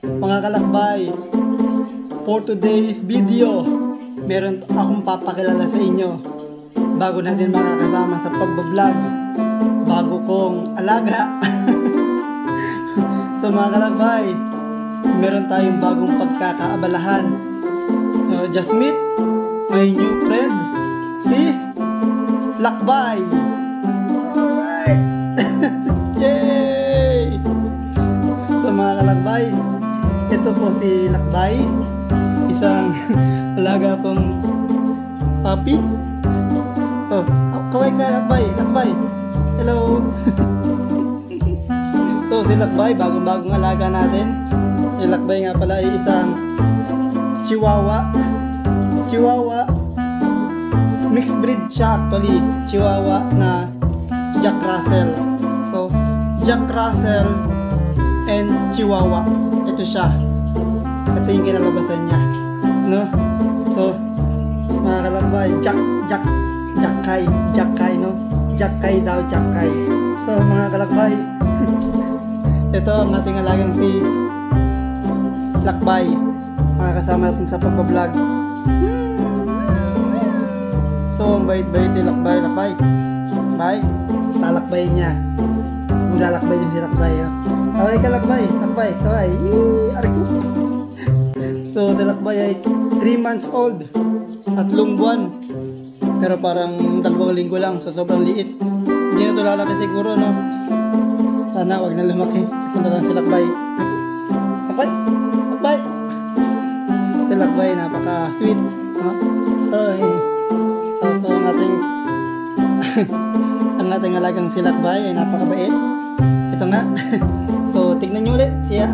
Mga kalakbay, for today's video, meron akong papakilala sa inyo bago natin makakasama sa pagbablog. Bago kong alaga. So mga kalakbay, meron tayong bagong pagkakaabalahan. Just meet my new friend, si Lakbay. Alright. Yay! So mga kalakbay, ito po si Lakbay, isang alaga kong puppy. Oh, kaway ka Lakbay, Lakbay. Hello. So si Lakbay, bagong alaga natin. Si Lakbay nga pala ay isang Chihuahua mixed breed siya actually. Chihuahua na Jack Russell. So Jack Russell and Chihuahua, ito siya. Ito yung kinalabasan niya, no? So mga kalakbay, Jackay, no? Jackay daw, Jackay. So mga kalakbay, ito ang ating alagang si Lakbay, makakasama natin sa pagbablog. So ang bait-bait ni Lakbay. Lakbay, lalakbay niya. Maglalakbay din si Lakbay. Kaway ka Lakbay, kaway. Ariko. So si Lakbay ay 3 months old, 3 buwan. Pero parang 2 linggo lang, so sobrang liit. Hindi na ito lalaki siguro, no? Sana wag na lumaki. Ito na lang si Lakbay. Lakbay! Si Lakbay, napaka-sweet. So ang ating alagang si Lakbay ay napakabait. Ito nga. So tignan nyo ulit siya.